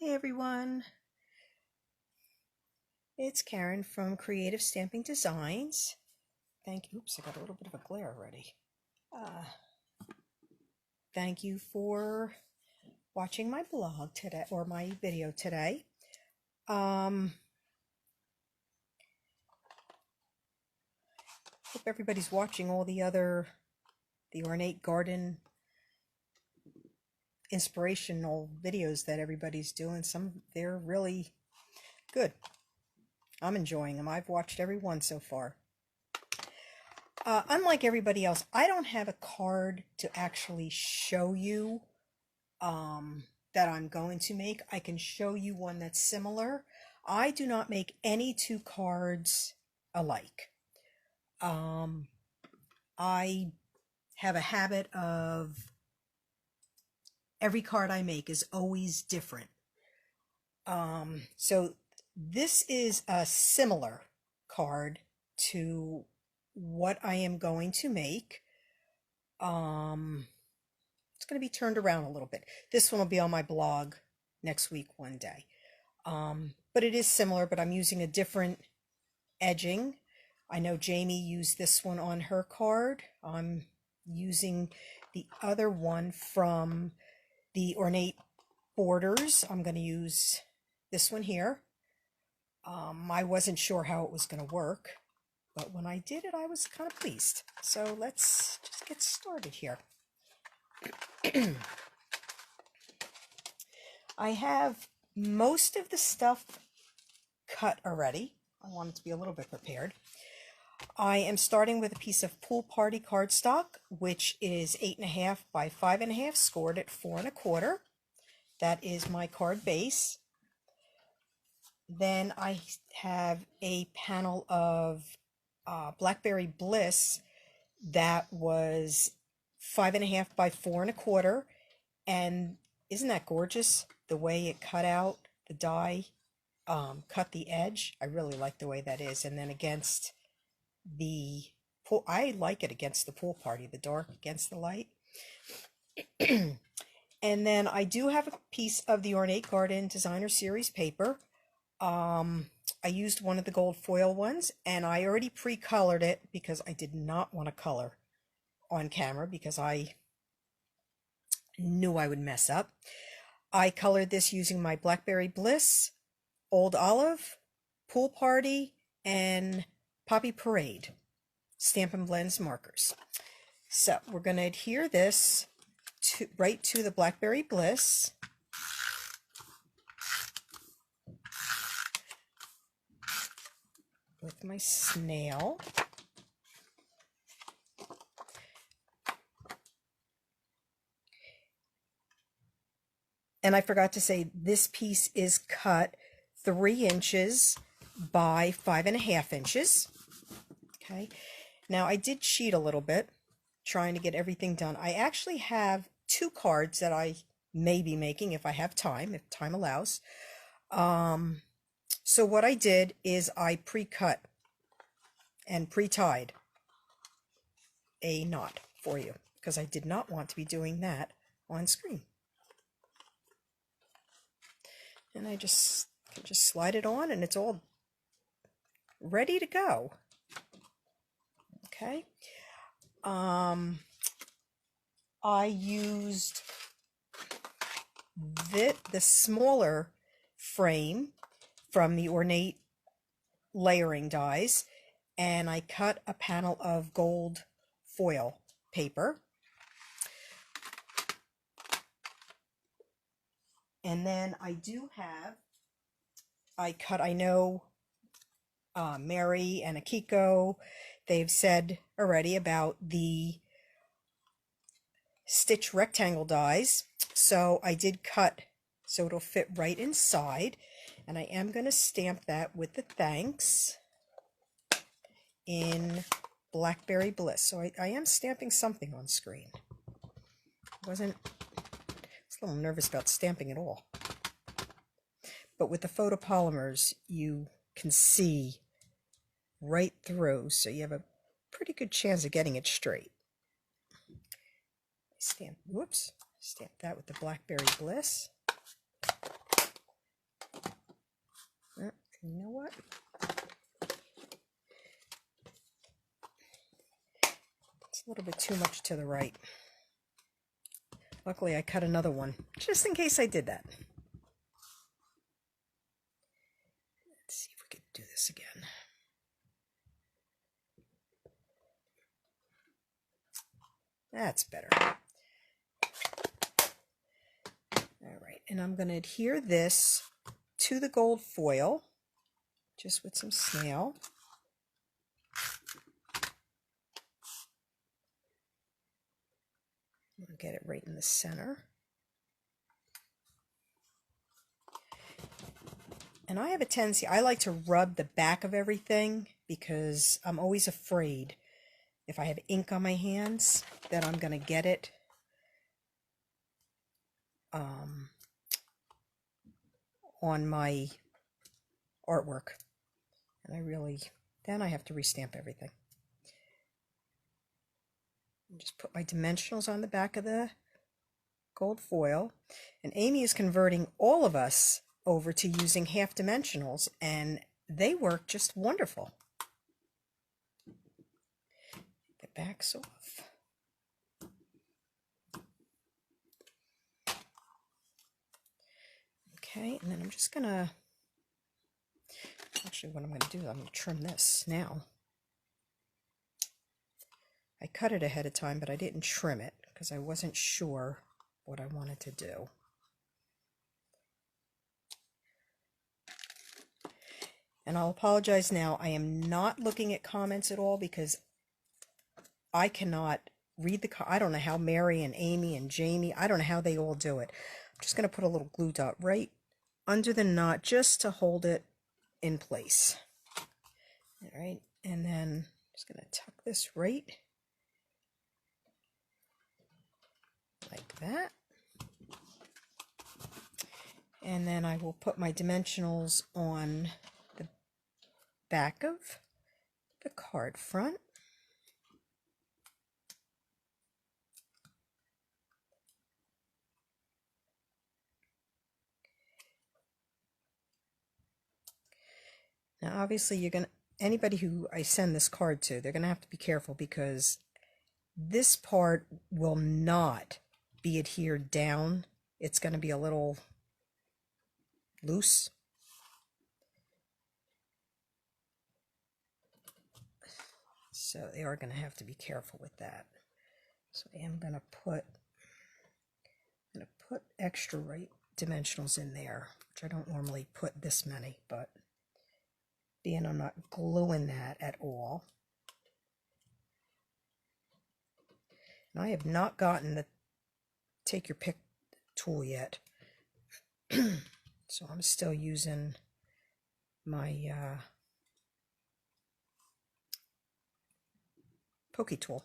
Hey everyone, it's Karen from Creative Stamping Designs. Thank you. Oops, I got a little bit of a glare already. Thank you for watching my blog today, or my video today. Hope everybody's watching all the ornate garden inspirational videos that everybody's doing. They're really good. I'm enjoying them. I've watched every one so far. Unlike everybody else, I don't have a card to actually show you that I'm going to make. I can show you one that's similar. I do not make any two cards alike. I have a habit of every card I make is always different. So this is a similar card to what I am going to make. It's going to be turned around a little bit. This one will be on my blog next week one day. But it is similar, but I'm using a different edging. I know Jamie used this one on her card. I'm using the other one from the Ornate Borders. I'm going to use this one here. I wasn't sure how it was going to work, but when I did it, I was kind of pleased. So let's just get started here. I have most of the stuff cut already. I wanted to be a little bit prepared. I am starting with a piece of Pool Party cardstock, which is 8.5 by 5.5, scored at 4 1/4. That is my card base. Then I have a panel of Blackberry Bliss that was 5.5 by 4 1/4, and isn't that gorgeous? The way it cut out the die, cut the edge. I really like the way that is. And then against the pool, I like it against the Pool Party, the dark against the light. And then I do have a piece of the Ornate Garden Designer Series paper. I used one of the gold foil ones, and I already pre-colored it because I did not want to color on camera because I knew I would mess up. I colored this using my Blackberry Bliss, Old Olive, Pool Party, and Poppy Parade Stampin' Blends markers. So we're going to adhere this right to the Blackberry Bliss. With my snail. And I forgot to say, this piece is cut 3 inches by 5.5 inches. Okay. Now I did cheat a little bit trying to get everything done. I actually have 2 cards that I may be making if I have time, if time allows. So what I did is I pre-cut and pre-tied a knot for you because I did not want to be doing that on screen. And I just slide it on and it's all ready to go. Okay. I used the smaller frame from the Ornate layering dies, and I cut a panel of gold foil paper. And then I know Mary and Akiko, they've said already about the stitch rectangle dies. So I did cut so it'll fit right inside. And I am going to stamp that with the thanks in Blackberry Bliss. So I am stamping something on screen. I was a little nervous about stamping it all. But with the photopolymers, you can see right through, so you have a pretty good chance of getting it straight. Stamp that with the Blackberry Bliss. little bit too much to the right. Luckily, I cut another one, just in case I did that. Let's see if we could do this again. That's better. All right, and I'm going to adhere this to the gold foil, just with some snail. I'll get it right in the center. And I have a tendency, I like to rub the back of everything because I'm always afraid if I have ink on my hands that I'm going to get it on my artwork. And then I have to restamp everything. And just put my dimensionals on the back of the gold foil. And Amy is converting all of us over to using half dimensionals, and they work just wonderful. The back's off. Okay, and then I'm just gonna, actually what I'm gonna do, I'm gonna trim this now. I cut it ahead of time, but I didn't trim it because I wasn't sure what I wanted to do. And I'll apologize now, I am not looking at comments at all because I cannot read I don't know how Mary and Amy and Jamie, I don't know how they all do it. I'm just going to put a little glue dot right under the knot just to hold it in place. All right, and then I'm just going to tuck this right like that. And then I will put my dimensionals on the back of the card front. Now obviously anybody who I send this card to, they're going to have to be careful because this part will not be adhered down. It's going to be a little loose. So they are going to have to be careful with that. So I am going to put extra right dimensionals in there, which I don't normally put this many, but being I'm not gluing that at all. And I have not gotten the take your pick tool yet. So I'm still using my pokey tool.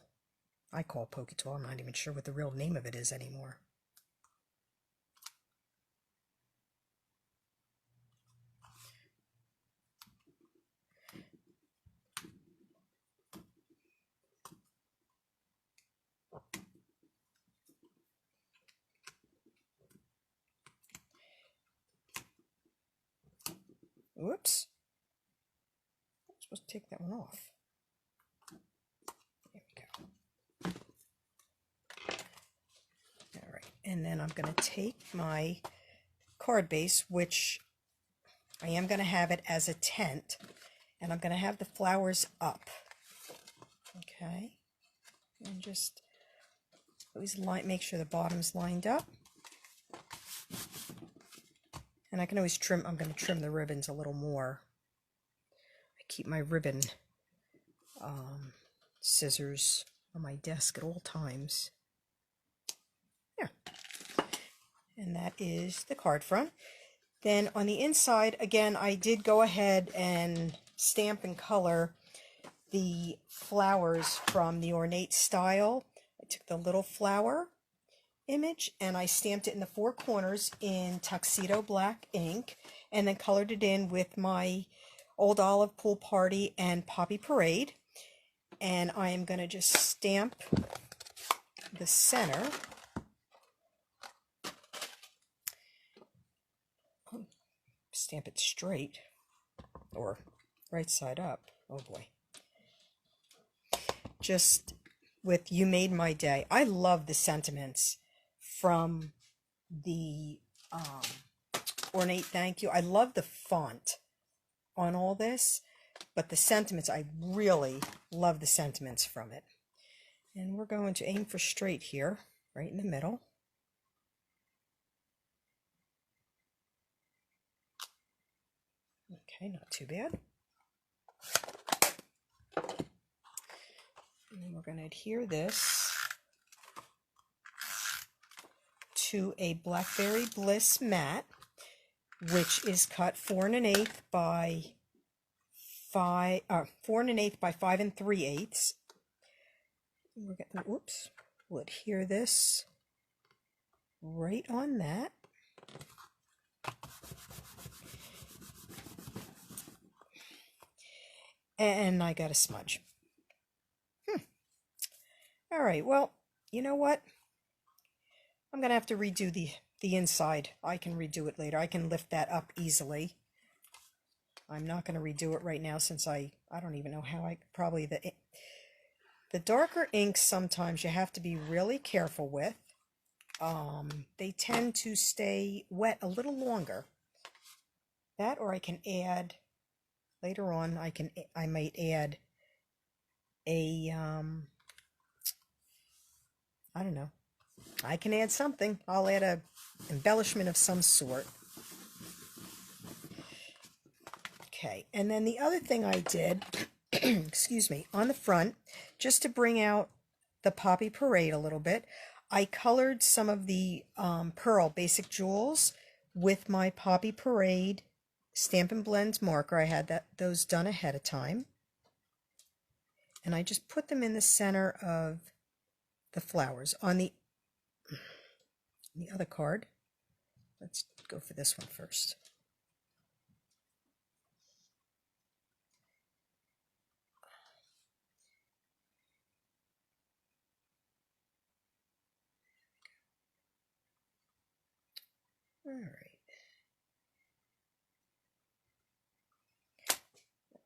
I call it pokey tool. I'm not even sure what the real name of it is anymore. Whoops. I'm supposed to take that one off. There we go. All right, and then I'm going to take my card base, which I am going to have it as a tent, and I'm going to have the flowers up. Okay, and just always make sure the bottom's lined up. And I can always trim, I'm going to trim the ribbons a little more. I keep my ribbon scissors on my desk at all times. Yeah. And that is the card front. Then on the inside, again, I did go ahead and stamp and color the flowers from the Ornate style. I took the little flower image and I stamped it in the four corners in tuxedo black ink and then colored it in with my Old Olive Pool Party and Poppy Parade. And I am going to just stamp the center. Stamp it straight or right side up. Oh boy. Just with You Made My Day. I love the sentiments from the Ornate Thank You. I love the font on all this, but the sentiments, I really love the sentiments from it. And we're going to aim for straight here, right in the middle. Okay, not too bad. And then we're going to adhere this to a Blackberry Bliss mat, which is cut 4 1/8 by 5, 4 1/8 by 5 3/8. We're going, whoops, we'll adhere this right on that. And I got a smudge. All right, well, you know what? I'm going to have to redo the inside. I can redo it later. I can lift that up easily. I'm not going to redo it right now since I don't even know how I probably the darker inks sometimes you have to be really careful with. They tend to stay wet a little longer. That, or I can add later on. I might add a I don't know. I can add something. I'll add a embellishment of some sort. Okay, and then the other thing I did, excuse me, on the front, just to bring out the Poppy Parade a little bit, I colored some of the Pearl Basic Jewels with my Poppy Parade Stampin' Blends marker. I had those done ahead of time. And I just put them in the center of the flowers. On the other card, let's go for this one first. All right.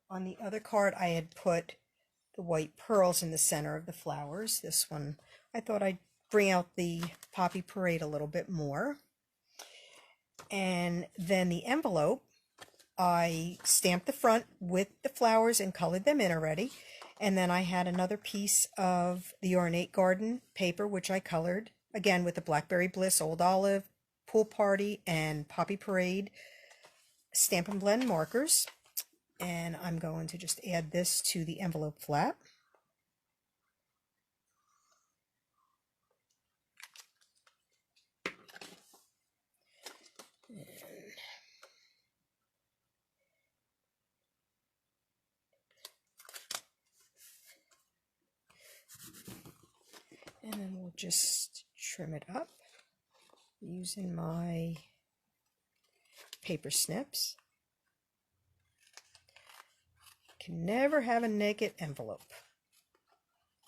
On the other card, I had put the white pearls in the center of the flowers. This one, I thought I'd bring out the Poppy Parade a little bit more. And then the envelope, I stamped the front with the flowers and colored them in already. And then I had another piece of the Ornate Garden paper, which I colored, again, with the Blackberry Bliss, Old Olive, Pool Party, and Poppy Parade Stampin' Blend markers. And I'm going to just add this to the envelope flap. And then we'll just trim it up using my paper snips. Can never have a naked envelope.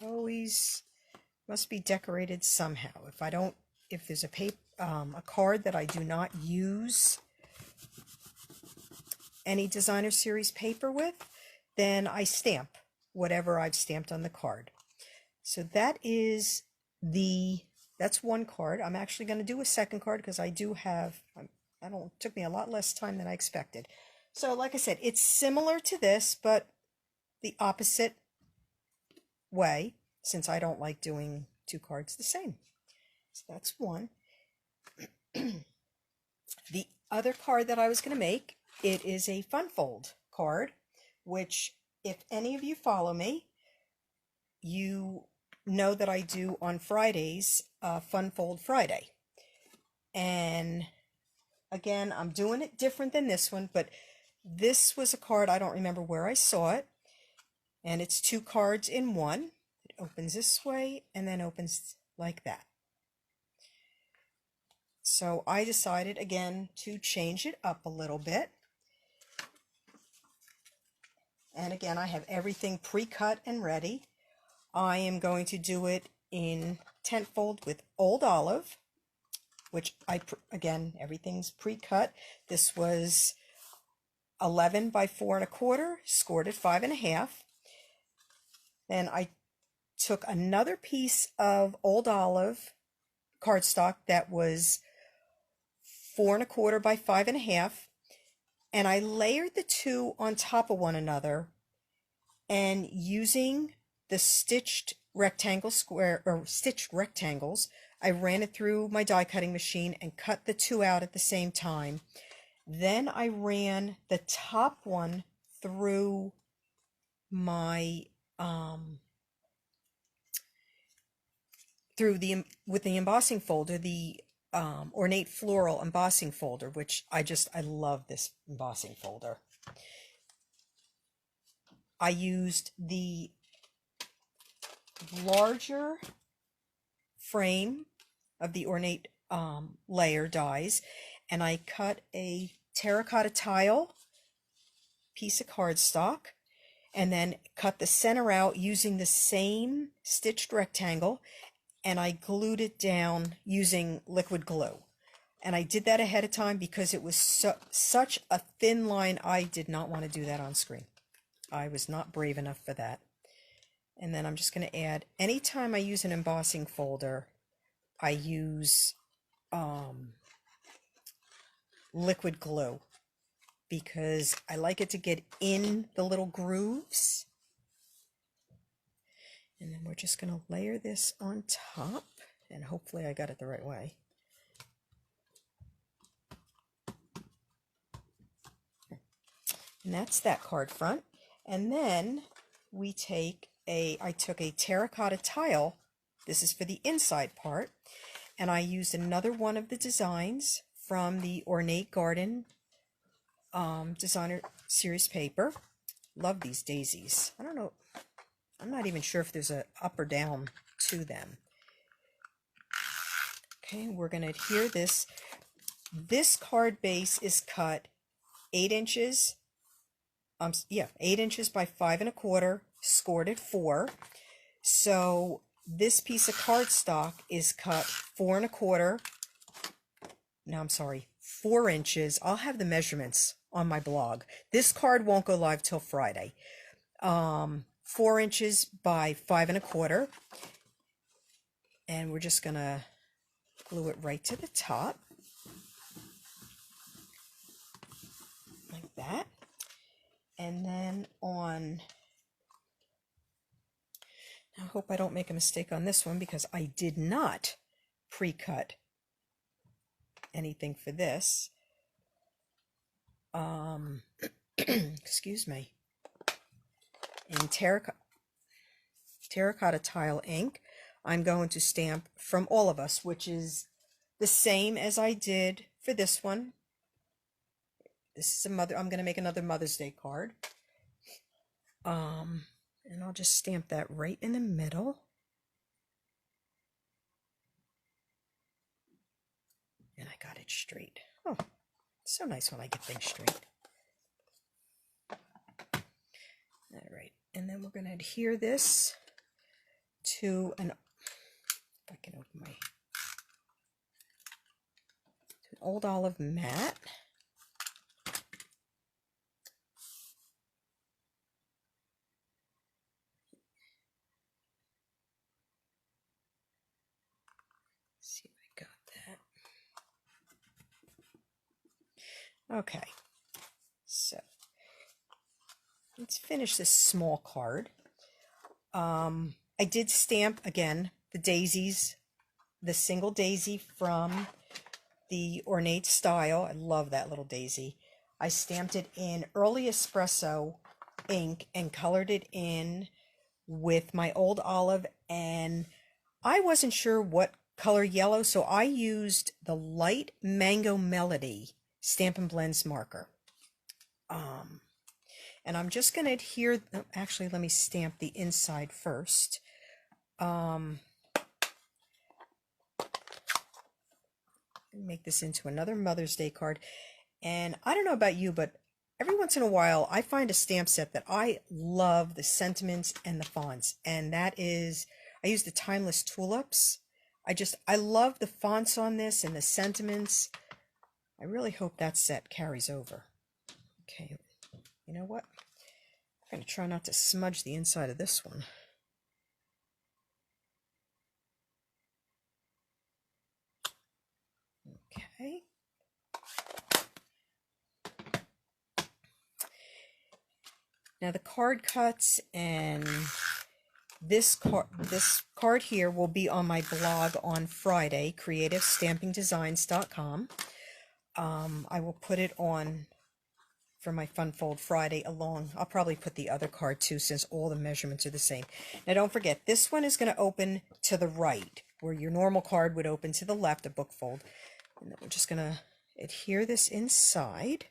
Always must be decorated somehow. If there's a card that I do not use any designer series paper with, then I stamp whatever I've stamped on the card. So that's one card. I'm actually going to do a second card because I do have, it took me a lot less time than I expected. So like I said, it's similar to this, but the opposite way, since I don't like doing two cards the same. So that's one. The other card that I was going to make, it is a Fun Fold card, which if any of you follow me, you know that I do on Fridays, Fun Fold Friday. And again, I'm doing it different than this one, but this was a card, I don't remember where I saw it, and it's 2 cards in one. It opens this way and then opens like that. So I decided again to change it up a little bit. And again, I have everything pre-cut and ready. I am going to do it in tent fold with Old Olive, which again, everything's pre-cut. This was 11 by 4 1/4, scored at 5 1/2. Then I took another piece of Old Olive cardstock that was 4¼ by 5½, and I layered the two on top of one another, and using the stitched rectangles, I ran it through my die cutting machine and cut the two out at the same time. Then I ran the top one through my with the embossing folder, the Ornate Floral embossing folder, which I love this embossing folder. I used the larger frame of the Ornate layer dies, and I cut a terracotta tile piece of cardstock, and then cut the center out using the same stitched rectangle, and I glued it down using liquid glue. And I did that ahead of time because it was such a thin line. I did not want to do that on screen. I was not brave enough for that. And then I'm just going to add, anytime I use an embossing folder, I use liquid glue because I like it to get in the little grooves. And then we're just going to layer this on top, and hopefully I got it the right way. And that's that card front. And then we take I took a terracotta tile, this is for the inside part, and I used another one of the designs from the Ornate Garden Designer Series paper. Love these daisies. I don't know, I'm not even sure if there's a up or down to them. Okay, we're going to adhere this. This card base is cut 8 inches. 8 inches by 5¼ scored at 4. So this piece of cardstock is cut 4¼ no, I'm sorry, 4 inches. I'll have the measurements on my blog. This card won't go live till Friday. 4 inches by 5¼ and we're just gonna glue it right to the top like that. And then I hope I don't make a mistake on this one because I did not pre-cut anything for this. Excuse me. In terracotta tile ink, I'm going to stamp From All of Us, which is the same as I did for this one. This is I'm going to make another Mother's Day card. And I'll just stamp that right in the middle. And I got it straight. Oh, it's so nice when I get things straight. All right, and then we're going to adhere this to if I can open to an Old Olive mat. See if I got that. Okay, so let's finish this small card. I did stamp again the daisies, the single daisy from the Ornate style. I love that little daisy. I stamped it in early espresso ink and colored it in with my Old Olive, and I wasn't sure what color yellow, so I used the light Mango Melody Stampin' Blends marker. And I'm just going to adhere, actually let me stamp the inside first. Make this into another Mother's Day card. And I don't know about you, but every once in a while I find a stamp set that I love the sentiments and the fonts, and that is, I use the Timeless Tulips. I love the fonts on this and the sentiments. I really hope that set carries over. Okay, you know what? I'm going to try not to smudge the inside of this one. Now the card cuts and this card here will be on my blog on Friday, creativestampingdesigns.com. I will put it on for my Fun Fold Friday along. I'll probably put the other card too, since all the measurements are the same. Now don't forget, this one is going to open to the right, where your normal card would open to the left, a book fold. And then we're just going to adhere this inside.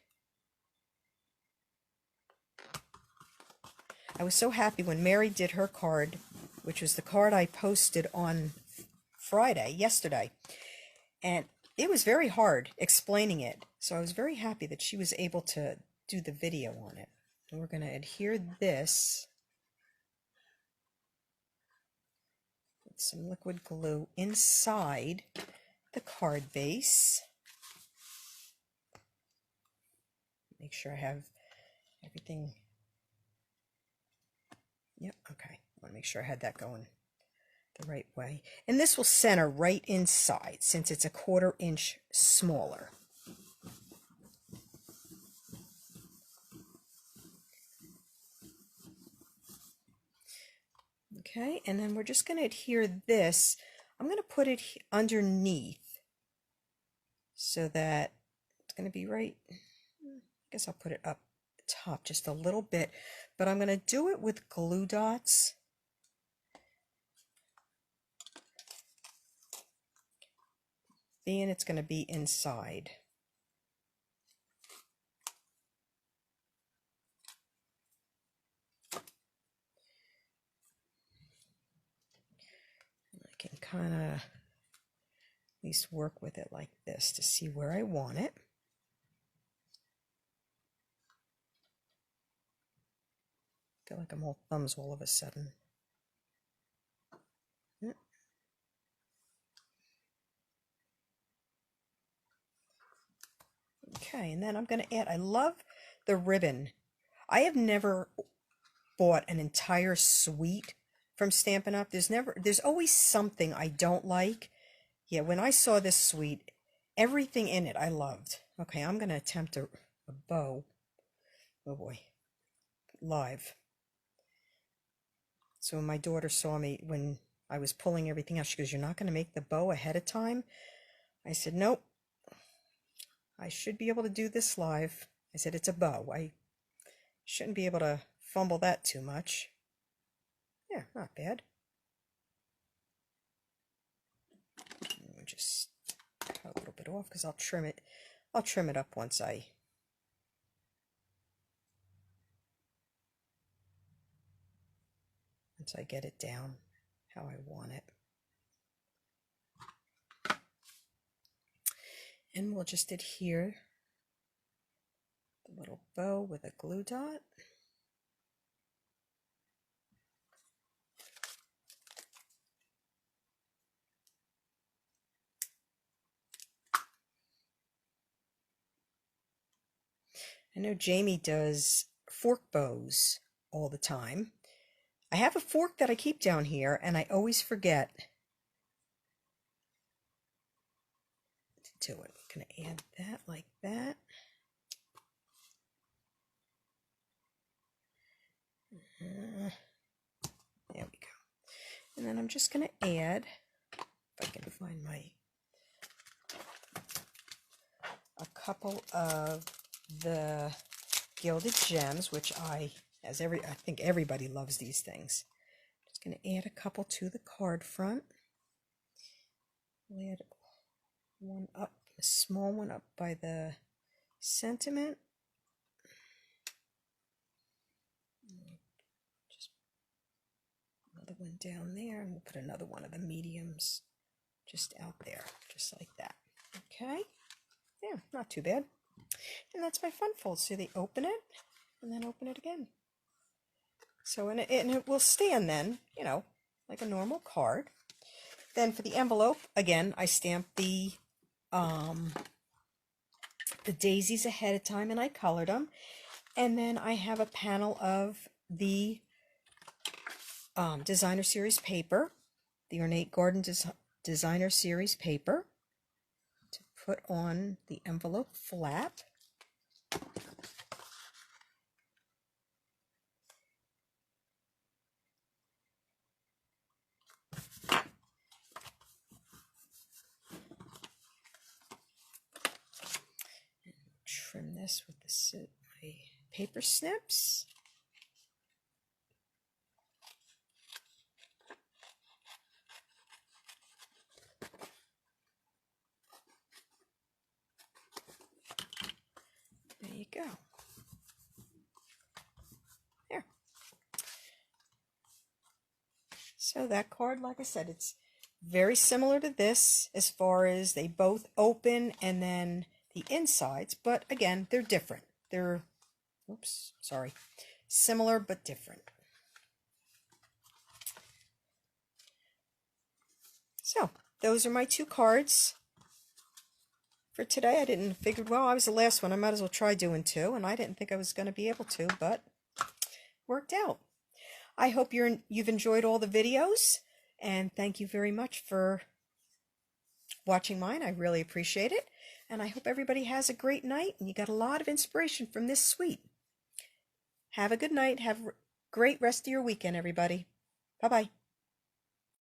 I was so happy when Mary did her card, which was the card I posted on yesterday, and it was very hard explaining it, so I was very happy that she was able to do the video on it. And we're going to adhere this with some liquid glue inside the card base. Make sure I have everything. Yep, okay. I want to make sure I had that going the right way. And this will center right inside since it's a 1/4 inch smaller. Okay, and then we're just going to adhere this. I'm going to put it underneath so that it's going to be right. I guess I'll put it up the top just a little bit, but I'm going to do it with glue dots. Being it's going to be inside. I can kind of at least work with it like this to see where I want it. I feel like I'm all thumbs all of a sudden. Okay, and then I'm going to add, I love the ribbon. I have never bought an entire suite from Stampin' Up. There's always something I don't like. Yeah, when I saw this suite, everything in it I loved. Okay, I'm going to attempt a bow. Oh boy, live. So when my daughter saw me, when I was pulling everything out, she goes, "You're not going to make the bow ahead of time?" I said, "Nope. I should be able to do this live." I said, "It's a bow. I shouldn't be able to fumble that too much." Yeah, not bad. We'll just cut a little bit off because I'll trim it. I'll trim it up once I get it down how I want it. And we'll just adhere the little bow with a glue dot. I know Jamie does fork bows all the time. I have a fork that I keep down here, and I always forget to do it. I'm going to add that like that. There we go. And then I'm just going to add, if I can find a couple of the gilded gems, which I think everybody loves these things. Just going to add a couple to the card front. We'll add one up, a small one up by the sentiment. Just another one down there, and we'll put another one of the mediums just out there, just like that. Okay, yeah, not too bad. And that's my fun fold. So they open it and then open it again. So and it will stand then, you know, like a normal card. Then for the envelope, again, I stamped the daisies ahead of time and I colored them. And then I have a panel of the Designer Series paper, the Ornate Garden Designer Series paper, to put on the envelope flap. this with my paper snips. There you go. There. So that card, like I said, it's very similar to this as far as they both open and then the insides, but again, they're different. They're, oops, sorry, similar but different. So those are my two cards for today. I didn't figure, well, I was the last one. I might as well try doing two, and I didn't think I was going to be able to, but worked out. I hope you've enjoyed all the videos, and thank you very much for watching mine. I really appreciate it, and I hope everybody has a great night, and you got a lot of inspiration from this suite. Have a good night. Have a great rest of your weekend, everybody. Bye-bye.